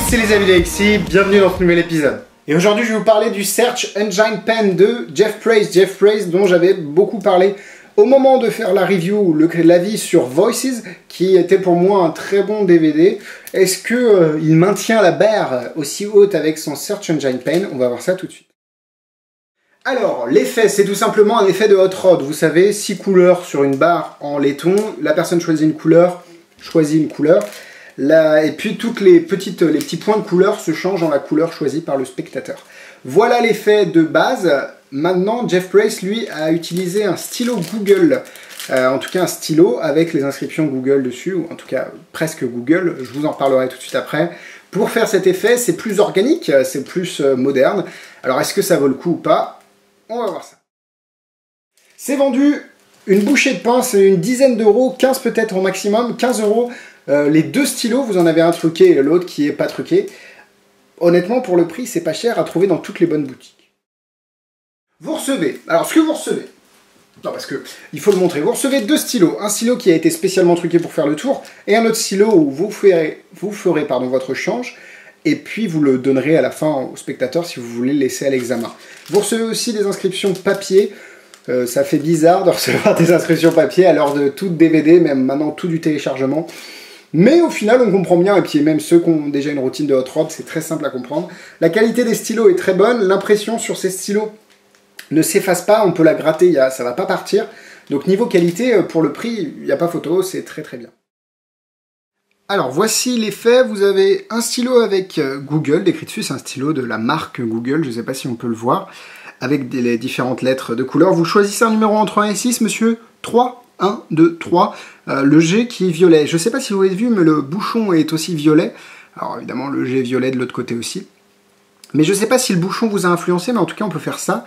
c'est les amis d'Alexis, bienvenue dans ce nouvel épisode. Et aujourd'hui je vais vous parler du Search Engine Pen de Jeff Praise dont j'avais beaucoup parlé au moment de faire la review, l'avis sur Voices, qui était pour moi un très bon DVD. Est-ce qu'il maintient la barre aussi haute avec son Search Engine Pen? On va voir ça tout de suite. Alors, l'effet, c'est tout simplement un effet de hot rod. Vous savez, 6 couleurs sur une barre en laiton. La personne choisit une couleur. Et puis, toutes les petits points de couleur se changent en la couleur choisie par le spectateur. Voilà l'effet de base. Maintenant, Jeff Praise, lui, a utilisé un stylo Google. En tout cas, un stylo avec les inscriptions Google dessus, ou en tout cas, presque Google. Je vous en parlerai tout de suite après. Pour faire cet effet, c'est plus organique, c'est plus moderne. Alors, est-ce que ça vaut le coup ou pas? On va voir ça. C'est vendu une bouchée de pain, c'est une dizaine d'euros, 15 peut-être au maximum, 15 euros. Les deux stylos, vous en avez un truqué et l'autre qui est pas truqué. Honnêtement, pour le prix, c'est pas cher à trouver dans toutes les bonnes boutiques. Vous recevez, alors ce que vous recevez, non parce que il faut le montrer, vous recevez deux stylos. Un stylo qui a été spécialement truqué pour faire le tour, et un autre stylo où vous ferez votre change. Et puis vous le donnerez à la fin au spectateur si vous voulez le laisser à l'examen. Vous recevez aussi des inscriptions papier. Ça fait bizarre de recevoir des inscriptions papier à l'heure de tout DVD, même maintenant tout du téléchargement. Mais au final, on comprend bien, et puis même ceux qui ont déjà une routine de hot rod, c'est très simple à comprendre. La qualité des stylos est très bonne, l'impression sur ces stylos ne s'efface pas, on peut la gratter, ça va pas partir. Donc niveau qualité, pour le prix, il n'y a pas photo, c'est très très bien. Alors voici l'effet, vous avez un stylo avec Google, décrit dessus, c'est un stylo de la marque Google, je ne sais pas si on peut le voir, avec les différentes lettres de couleur. Vous choisissez un numéro entre 1 et 6, monsieur. 3, 1, 2, 3. Le G qui est violet. Je ne sais pas si vous avez vu, mais le bouchon est aussi violet. Alors évidemment, le G est violet de l'autre côté aussi. Mais je ne sais pas si le bouchon vous a influencé, mais en tout cas, on peut faire ça.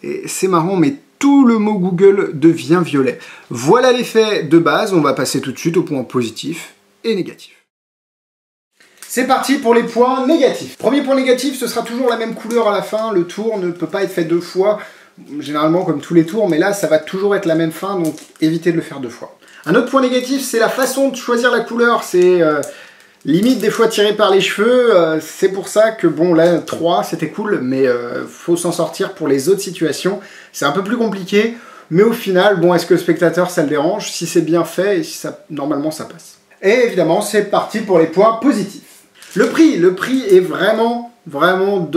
Et c'est marrant, mais tout le mot Google devient violet. Voilà l'effet de base, on va passer tout de suite au point positif et négatif. C'est parti pour les points négatifs. Premier point négatif, ce sera toujours la même couleur à la fin. Le tour ne peut pas être fait deux fois, généralement comme tous les tours, mais là, ça va toujours être la même fin, donc évitez de le faire deux fois. Un autre point négatif, c'est la façon de choisir la couleur. C'est limite des fois tiré par les cheveux. C'est pour ça que, bon, là, 3, c'était cool, mais faut s'en sortir pour les autres situations. C'est un peu plus compliqué, mais au final, bon, est-ce que le spectateur, ça le dérange? Si c'est bien fait, et si ça, normalement, ça passe. Et évidemment, c'est parti pour les points positifs. Le prix est vraiment,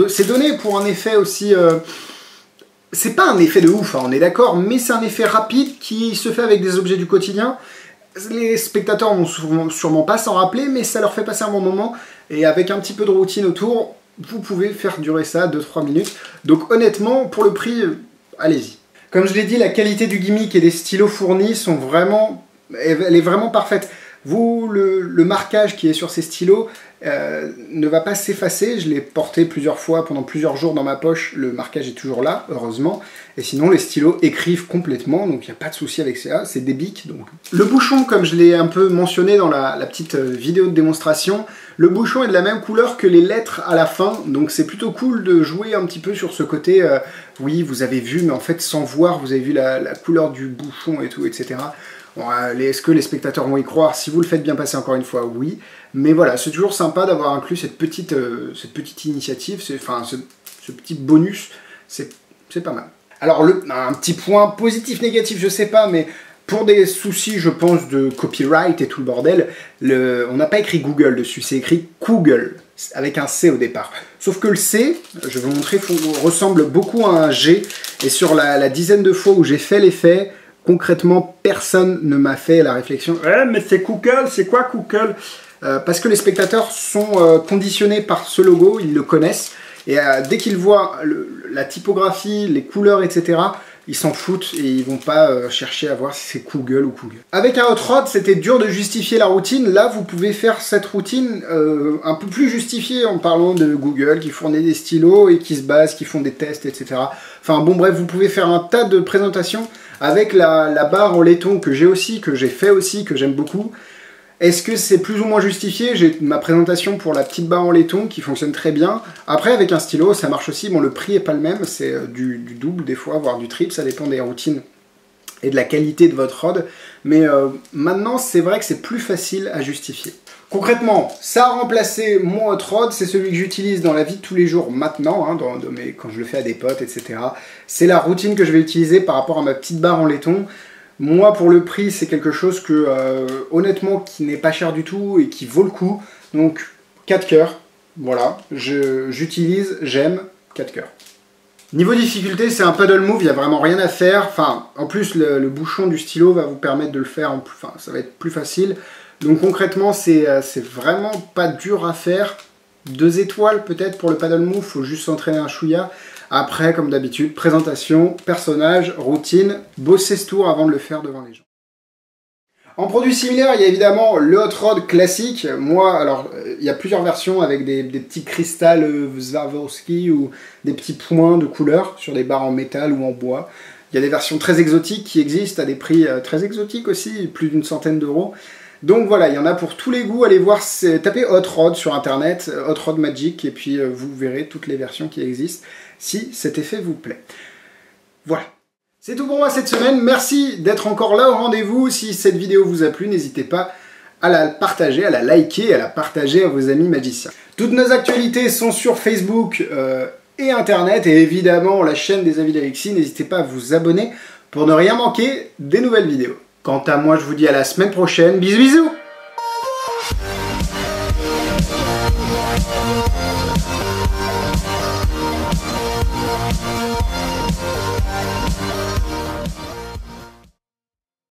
c'est donné pour un effet aussi... c'est pas un effet de ouf, hein, on est d'accord, mais c'est un effet rapide qui se fait avec des objets du quotidien. Les spectateurs vont sûrement pas s'en rappeler, mais ça leur fait passer un bon moment. Et avec un petit peu de routine autour, vous pouvez faire durer ça 2-3 minutes. Donc honnêtement, pour le prix, allez-y. Comme je l'ai dit, la qualité du gimmick et des stylos fournis sont vraiment... Elle est vraiment parfaite. Vous, le marquage qui est sur ces stylos ne va pas s'effacer. Je l'ai porté plusieurs fois, pendant plusieurs jours dans ma poche. Le marquage est toujours là, heureusement. Et sinon, les stylos écrivent complètement, donc il n'y a pas de souci avec ça. C'est des bics. Donc. Le bouchon, comme je l'ai un peu mentionné dans la petite vidéo de démonstration, le bouchon est de la même couleur que les lettres à la fin. Donc c'est plutôt cool de jouer un petit peu sur ce côté. Oui, vous avez vu, mais en fait, sans voir, vous avez vu la couleur du bouchon et tout, etc. Bon, est-ce que les spectateurs vont y croire? Si vous le faites bien passer encore une fois, oui. Mais voilà, c'est toujours sympa d'avoir inclus cette petite initiative, ce petit bonus, c'est pas mal. Alors, un petit point positif, négatif, je sais pas, mais pour des soucis, je pense, de copyright et tout le bordel, on n'a pas écrit Google dessus, c'est écrit Google, avec un C au départ. Sauf que le C, je vais vous montrer, ressemble beaucoup à un G, et sur la dizaine de fois où j'ai fait l'effet, concrètement, personne ne m'a fait la réflexion. Mais c'est Google, c'est quoi Google? Parce que les spectateurs sont conditionnés par ce logo, ils le connaissent. Et dès qu'ils voient la typographie, les couleurs, etc., ils s'en foutent et ils vont pas chercher à voir si c'est Google ou Google. Avec un hot rod, c'était dur de justifier la routine. Là, vous pouvez faire cette routine un peu plus justifiée en parlant de Google qui fournit des stylos et qui se base, qui font des tests, etc. Enfin bon, bref, vous pouvez faire un tas de présentations avec la barre en laiton que j'ai fait aussi, que j'aime beaucoup. Est-ce que c'est plus ou moins justifié? J'ai ma présentation pour la petite barre en laiton qui fonctionne très bien. Après, avec un stylo, ça marche aussi. Bon, le prix n'est pas le même, c'est du double des fois, voire du triple, ça dépend des routines et de la qualité de votre rod. Mais maintenant, c'est vrai que c'est plus facile à justifier. Concrètement, ça a remplacé mon hot rod, c'est celui que j'utilise dans la vie de tous les jours maintenant, hein, quand je le fais à des potes, etc. C'est la routine que je vais utiliser par rapport à ma petite barre en laiton. Moi, pour le prix, c'est quelque chose que, honnêtement, qui n'est pas cher du tout et qui vaut le coup. Donc, 4 cœurs, voilà, j'utilise, j'aime, 4 cœurs. Niveau difficulté, c'est un paddle move, il n'y a vraiment rien à faire. Enfin, en plus, le bouchon du stylo va vous permettre de le faire, enfin, ça va être plus facile. Donc concrètement, c'est vraiment pas dur à faire. 2 étoiles peut-être pour le paddle move, faut juste s'entraîner un chouïa. Après, comme d'habitude, présentation, personnage, routine, bosser ce tour avant de le faire devant les gens. En produits similaires, il y a évidemment le hot rod classique. Moi, alors, il y a plusieurs versions avec des petits cristals Swarovski ou des petits points de couleur sur des barres en métal ou en bois. Il y a des versions très exotiques qui existent à des prix très exotiques aussi, plus d'une centaine d'euros. Donc voilà, il y en a pour tous les goûts. Allez voir, tapez Hot Rod sur internet, Hot Rod Magic, et puis vous verrez toutes les versions qui existent, si cet effet vous plaît. Voilà. C'est tout pour moi cette semaine. Merci d'être encore là au rendez-vous. Si cette vidéo vous a plu, n'hésitez pas à la partager, à la liker, à la partager à vos amis magiciens. Toutes nos actualités sont sur Facebook et Internet, et évidemment la chaîne des avis d'Alexis. N'hésitez pas à vous abonner pour ne rien manquer des nouvelles vidéos. Quant à moi, je vous dis à la semaine prochaine. Bisous bisous!